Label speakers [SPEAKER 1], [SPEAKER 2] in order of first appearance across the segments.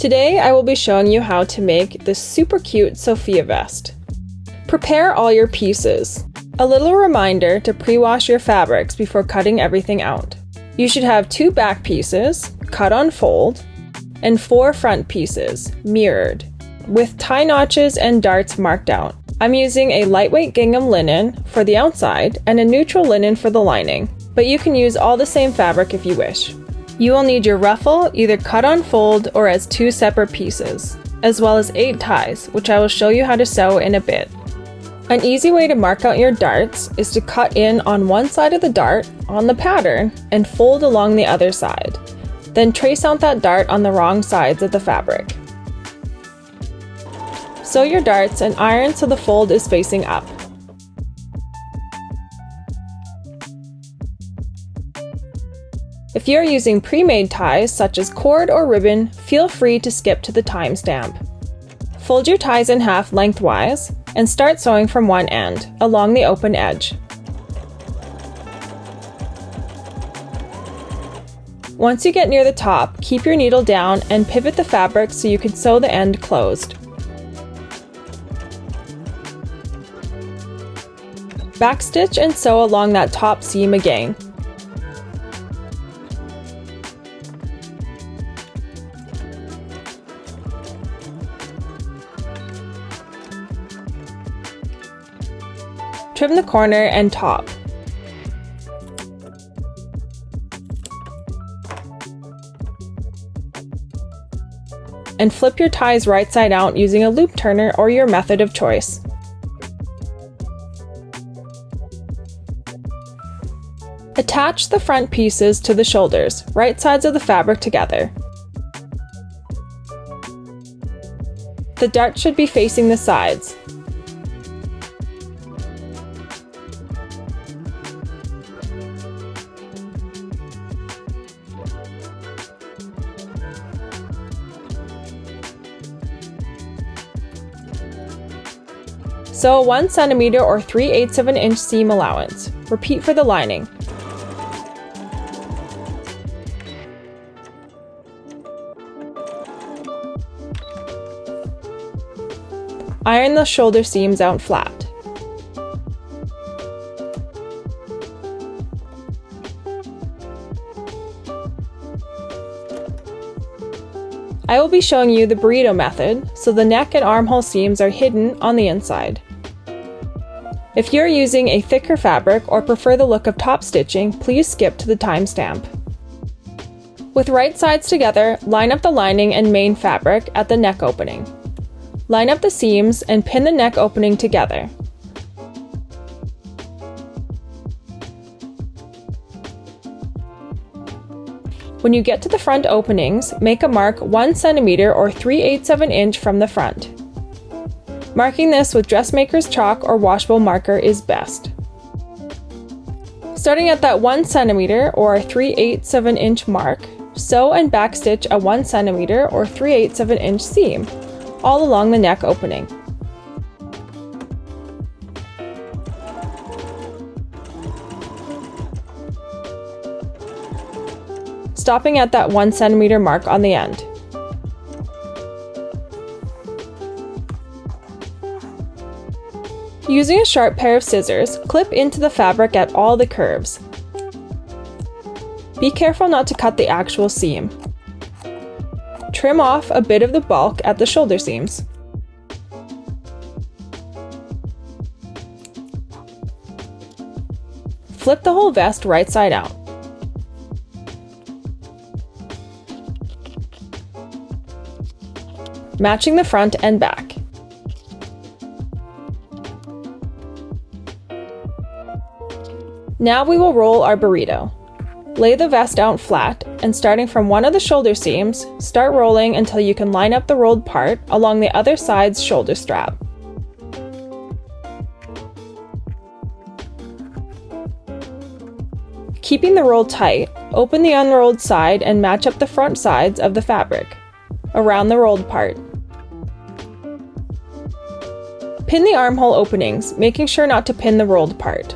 [SPEAKER 1] Today I will be showing you how to make this super cute Sophia vest. Prepare all your pieces. A little reminder to pre-wash your fabrics before cutting everything out. You should have 2 back pieces, cut on fold, and 4 front pieces, mirrored, with tie notches and darts marked out. I'm using a lightweight gingham linen for the outside and a neutral linen for the lining, but you can use all the same fabric if you wish. You will need your ruffle either cut on fold or as 2 separate pieces, as well as 8 ties, which I will show you how to sew in a bit. An easy way to mark out your darts is to cut in on one side of the dart on the pattern and fold along the other side. Then trace out that dart on the wrong sides of the fabric. Sew your darts and iron so the fold is facing up. If you are using pre-made ties such as cord or ribbon, feel free to skip to the timestamp. Fold your ties in half lengthwise and start sewing from one end, along the open edge. Once you get near the top, keep your needle down and pivot the fabric so you can sew the end closed. Backstitch and sew along that top seam again. Trim the corner and top. And flip your ties right side out using a loop turner or your method of choice. Attach the front pieces to the shoulders, right sides of the fabric together. The dart should be facing the sides. Sew a 1 cm or 3/8 of an inch seam allowance. Repeat for the lining. Iron the shoulder seams out flat. I will be showing you the burrito method, so the neck and armhole seams are hidden on the inside. If you're using a thicker fabric or prefer the look of top stitching, please skip to the timestamp. With right sides together, line up the lining and main fabric at the neck opening. Line up the seams and pin the neck opening together. When you get to the front openings, make a mark 1 cm or 3/8 of an inch from the front. Marking this with dressmaker's chalk or washable marker is best. Starting at that 1 cm or 3/8 of an inch mark, sew and backstitch a 1 cm or 3/8 of an inch seam, all along the neck opening. Stopping at that 1 cm mark on the end. Using a sharp pair of scissors, clip into the fabric at all the curves. Be careful not to cut the actual seam. Trim off a bit of the bulk at the shoulder seams. Flip the whole vest right side out. Matching the front and back. Now we will roll our burrito. Lay the vest out flat, and starting from one of the shoulder seams, start rolling until you can line up the rolled part along the other side's shoulder strap. Keeping the roll tight, open the unrolled side and match up the front sides of the fabric around the rolled part. Pin the armhole openings, making sure not to pin the rolled part.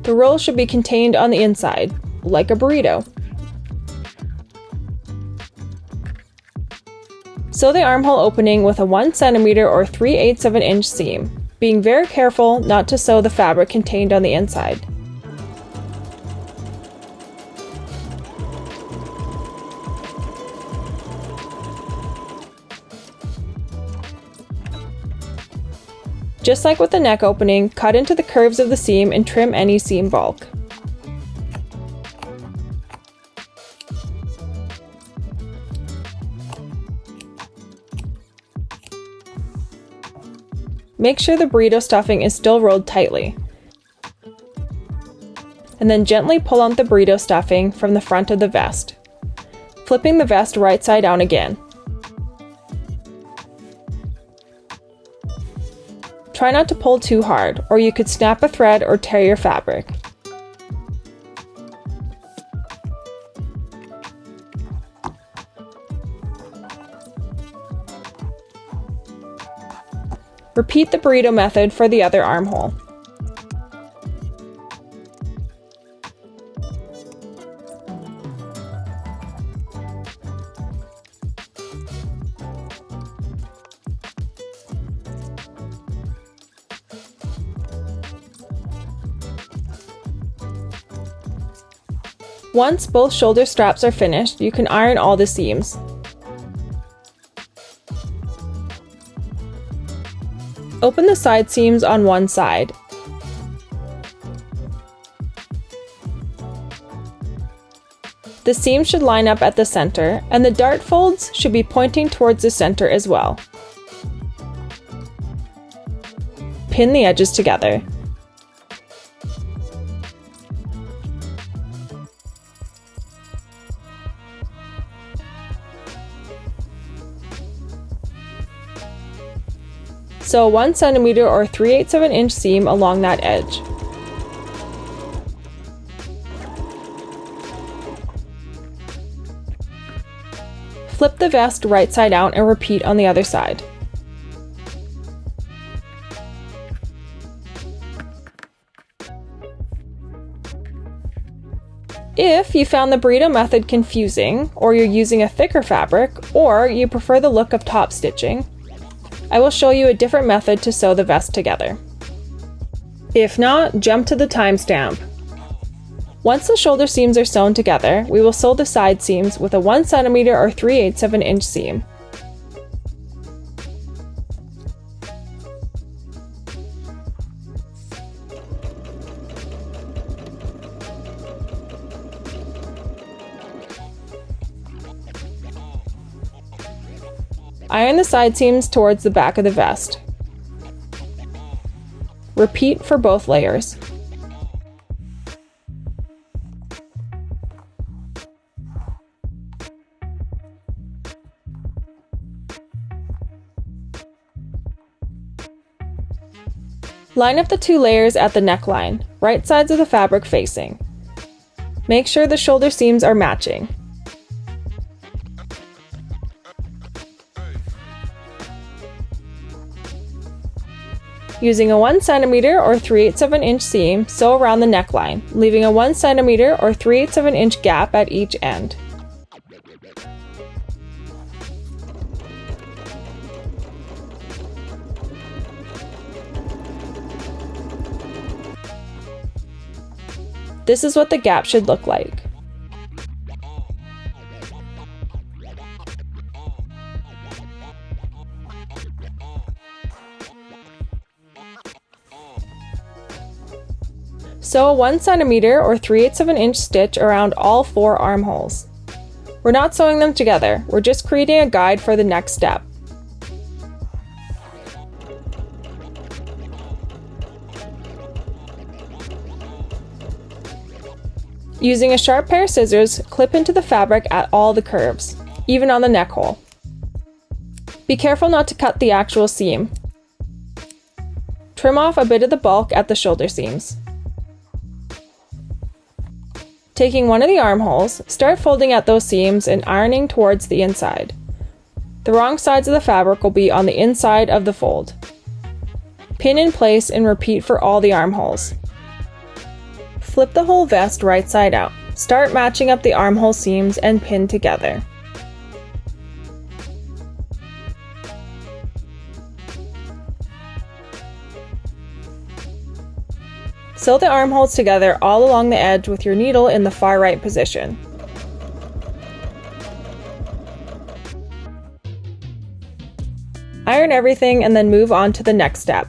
[SPEAKER 1] The roll should be contained on the inside, like a burrito. Sew the armhole opening with a 1 cm or 3/8 of an inch seam, being very careful not to sew the fabric contained on the inside. Just like with the neck opening, cut into the curves of the seam and trim any seam bulk. Make sure the burrito stuffing is still rolled tightly. And then gently pull out the burrito stuffing from the front of the vest, flipping the vest right side down again. Try not to pull too hard, or you could snap a thread or tear your fabric. Repeat the burrito method for the other armhole. Once both shoulder straps are finished, you can iron all the seams. Open the side seams on one side. The seams should line up at the center, and the dart folds should be pointing towards the center as well. Pin the edges together. Sew 1 cm or 3/8 of an inch seam along that edge. Flip the vest right side out and repeat on the other side. If you found the burrito method confusing, or you're using a thicker fabric, or you prefer the look of top stitching, I will show you a different method to sew the vest together. If not, jump to the timestamp. Once the shoulder seams are sewn together, we will sew the side seams with a 1 cm or 3/8 of an inch seam. Iron the side seams towards the back of the vest. Repeat for both layers. Line up the two layers at the neckline, right sides of the fabric facing. Make sure the shoulder seams are matching. Using a 1 cm or 3/8 of an inch seam, sew around the neckline, leaving a 1 cm or 3/8 of an inch gap at each end. This is what the gap should look like. Sew a 1 cm or 3/8 of an inch stitch around all 4 armholes. We're not sewing them together, we're just creating a guide for the next step. Using a sharp pair of scissors, clip into the fabric at all the curves, even on the neck hole. Be careful not to cut the actual seam. Trim off a bit of the bulk at the shoulder seams. Taking one of the armholes, start folding at those seams and ironing towards the inside. The wrong sides of the fabric will be on the inside of the fold. Pin in place and repeat for all the armholes. Flip the whole vest right side out. Start matching up the armhole seams and pin together. Sew the armholes together all along the edge with your needle in the far right position. Iron everything and then move on to the next step.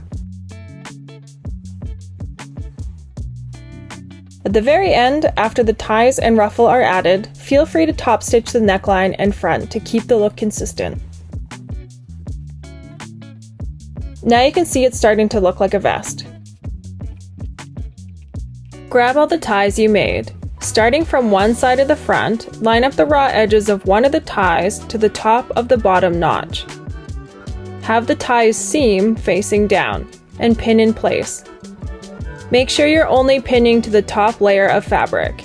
[SPEAKER 1] At the very end, after the ties and ruffle are added, feel free to top stitch the neckline and front to keep the look consistent. Now you can see it's starting to look like a vest. Grab all the ties you made. Starting from one side of the front, line up the raw edges of one of the ties to the top of the bottom notch. Have the ties seam facing down and pin in place. Make sure you're only pinning to the top layer of fabric.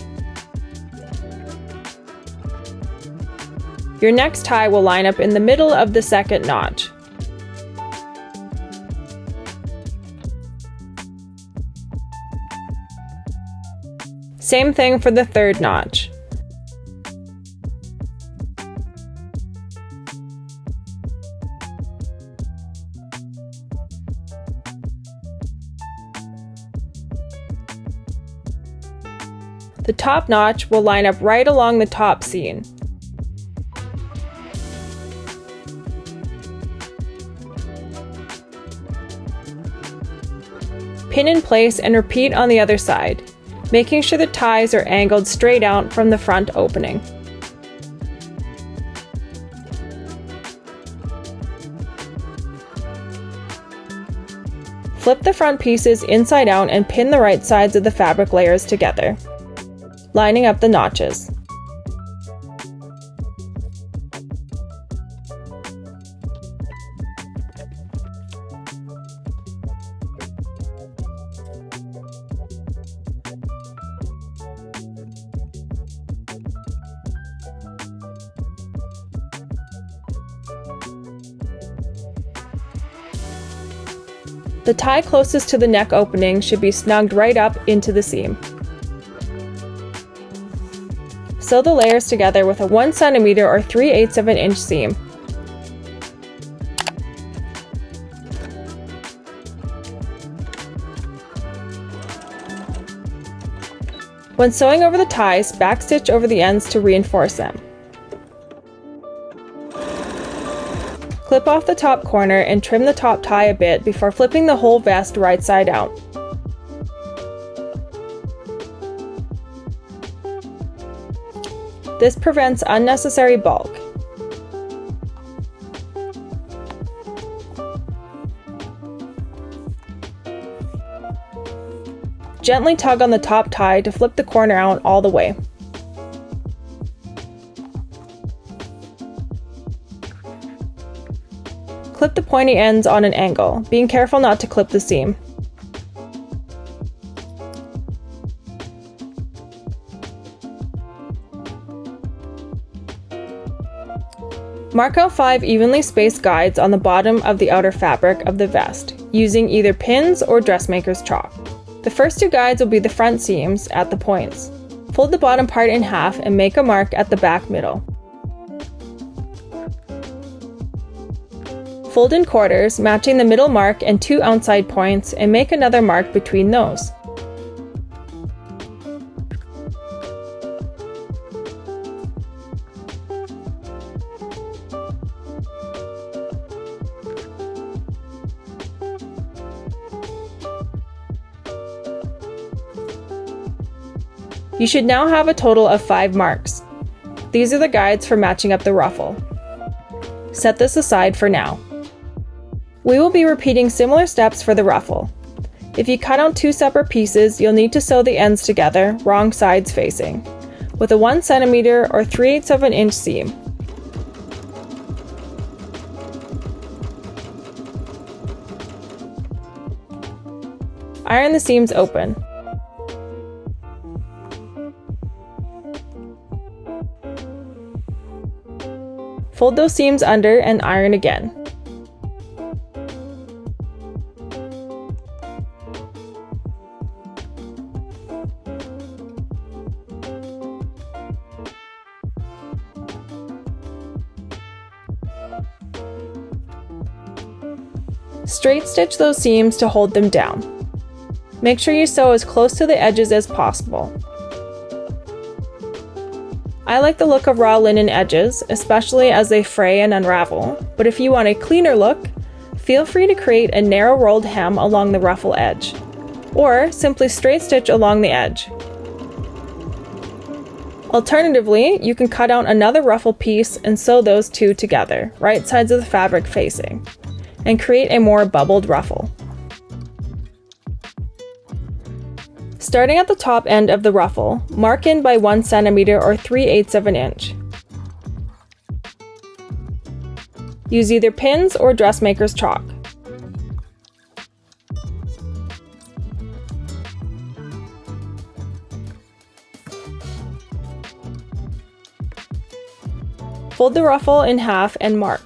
[SPEAKER 1] Your next tie will line up in the middle of the second notch. Same thing for the third notch. The top notch will line up right along the top seam. Pin in place and repeat on the other side, making sure the ties are angled straight out from the front opening. Flip the front pieces inside out and pin the right sides of the fabric layers together, lining up the notches. The tie closest to the neck opening should be snugged right up into the seam. Sew the layers together with a 1 cm or 3/8 of an inch seam. When sewing over the ties, backstitch over the ends to reinforce them. Clip off the top corner and trim the top tie a bit before flipping the whole vest right side out. This prevents unnecessary bulk. Gently tug on the top tie to flip the corner out all the way. Clip the pointy ends on an angle, being careful not to clip the seam. Mark out 5 evenly spaced guides on the bottom of the outer fabric of the vest, using either pins or dressmaker's chalk. The first 2 guides will be the front seams at the points. Fold the bottom part in half and make a mark at the back middle. Fold in quarters, matching the middle mark and 2 outside points, and make another mark between those. You should now have a total of 5 marks. These are the guides for matching up the ruffle. Set this aside for now. We will be repeating similar steps for the ruffle. If you cut out 2 separate pieces, you'll need to sew the ends together, wrong sides facing, with a 1 cm or 3/8 of an inch seam. Iron the seams open. Fold those seams under and iron again. Straight stitch those seams to hold them down. Make sure you sew as close to the edges as possible. I like the look of raw linen edges, especially as they fray and unravel, but if you want a cleaner look, feel free to create a narrow rolled hem along the ruffle edge, or simply straight stitch along the edge. Alternatively, you can cut out another ruffle piece and sew those two together, right sides of the fabric facing, and create a more bubbled ruffle. Starting at the top end of the ruffle, mark in by 1 centimeter or 3/8 of an inch. Use either pins or dressmaker's chalk. Fold the ruffle in half and mark.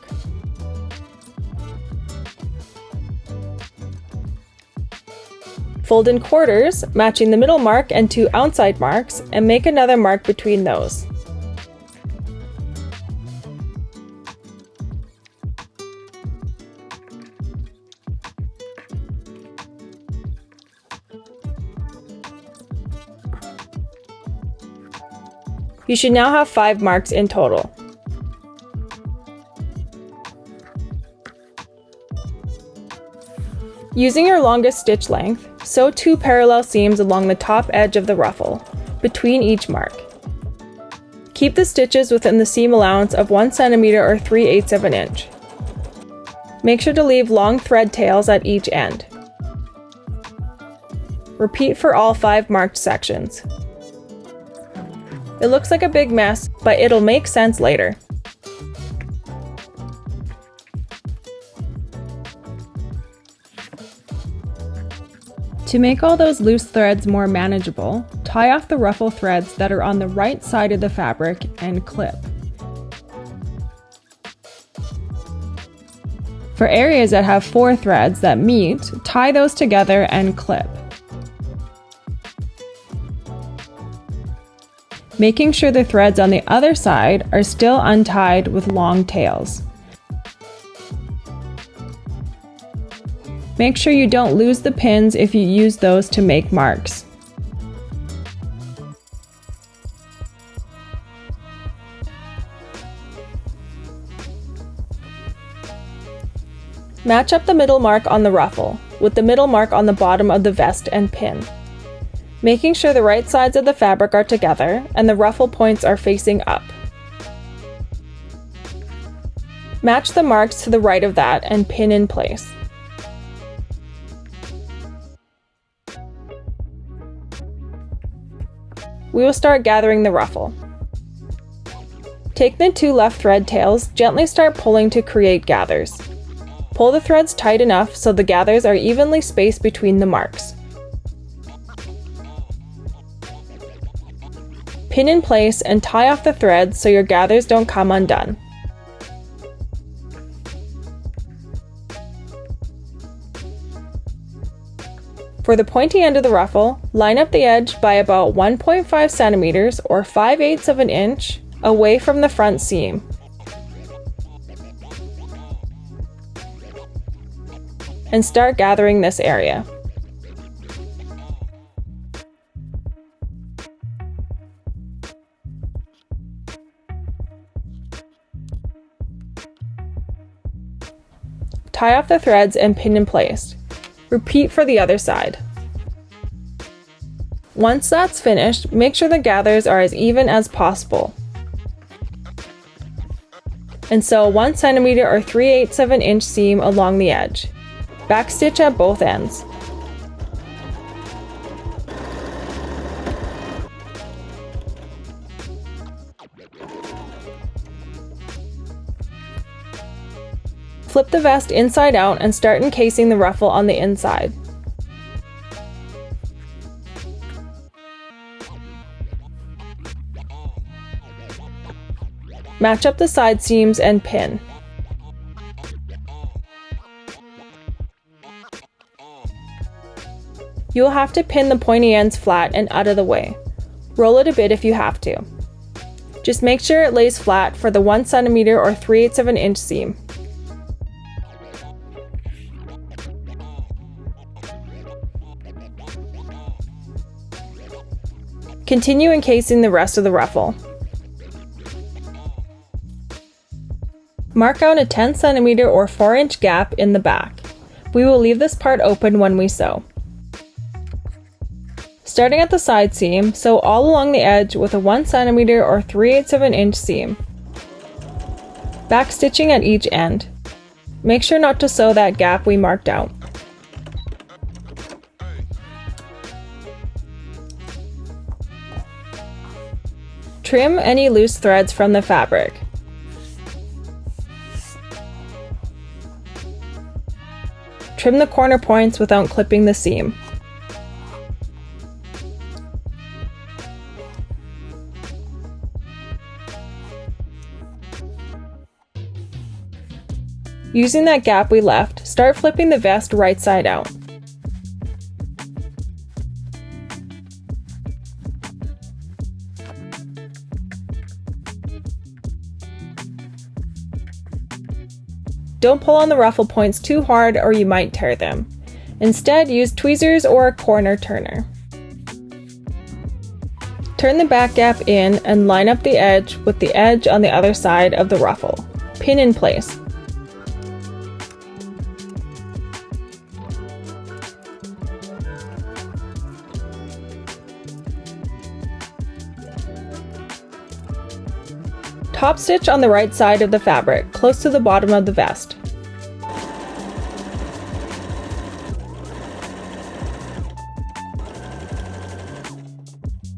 [SPEAKER 1] Fold in quarters, matching the middle mark and 2 outside marks, and make another mark between those. You should now have 5 marks in total. Using your longest stitch length, sew 2 parallel seams along the top edge of the ruffle, between each mark. Keep the stitches within the seam allowance of 1 centimeter or 3/8 of an inch. Make sure to leave long thread tails at each end. Repeat for all 5 marked sections. It looks like a big mess, but it'll make sense later. To make all those loose threads more manageable, tie off the ruffle threads that are on the right side of the fabric and clip. For areas that have 4 threads that meet, tie those together and clip. Making sure the threads on the other side are still untied with long tails. Make sure you don't lose the pins if you use those to make marks. Match up the middle mark on the ruffle with the middle mark on the bottom of the vest and pin, making sure the right sides of the fabric are together and the ruffle points are facing up. Match the marks to the right of that and pin in place. We will start gathering the ruffle. Take the 2 left thread tails, gently start pulling to create gathers. Pull the threads tight enough so the gathers are evenly spaced between the marks. Pin in place and tie off the threads so your gathers don't come undone. For the pointy end of the ruffle, line up the edge by about 1.5 centimeters or 5/8 of an inch away from the front seam. And start gathering this area. Tie off the threads and pin in place. Repeat for the other side. Once that's finished, make sure the gathers are as even as possible. And sew 1 centimeter or 3/8 of an inch seam along the edge. Backstitch at both ends. Flip the vest inside out and start encasing the ruffle on the inside. Match up the side seams and pin. You will have to pin the pointy ends flat and out of the way. Roll it a bit if you have to. Just make sure it lays flat for the 1 centimeter or 3/8 of an inch seam. Continue encasing the rest of the ruffle. Mark out a 10 cm or 4-inch gap in the back. We will leave this part open when we sew. Starting at the side seam, sew all along the edge with a 1 cm or 3/8 of an inch seam. Backstitching at each end. Make sure not to sew that gap we marked out. Trim any loose threads from the fabric. Trim the corner points without clipping the seam. Using that gap we left, start flipping the vest right side out. Don't pull on the ruffle points too hard or you might tear them. Instead, use tweezers or a corner turner. Turn the back gap in and line up the edge with the edge on the other side of the ruffle. Pin in place. Top stitch on the right side of the fabric, close to the bottom of the vest.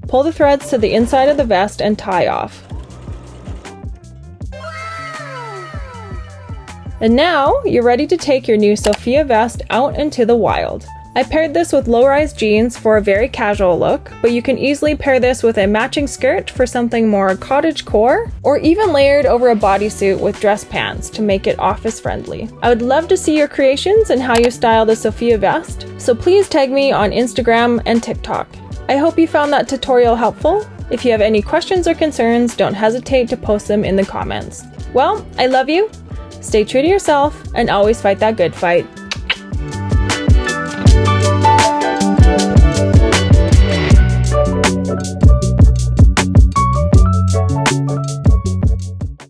[SPEAKER 1] Pull the threads to the inside of the vest and tie off. And now, you're ready to take your new Sophia vest out into the wild. I paired this with low-rise jeans for a very casual look, but you can easily pair this with a matching skirt for something more cottagecore, or even layered over a bodysuit with dress pants to make it office-friendly. I would love to see your creations and how you style the Sophia vest, so please tag me on Instagram and TikTok. I hope you found that tutorial helpful. If you have any questions or concerns, don't hesitate to post them in the comments. Well, I love you, stay true to yourself, and always fight that good fight.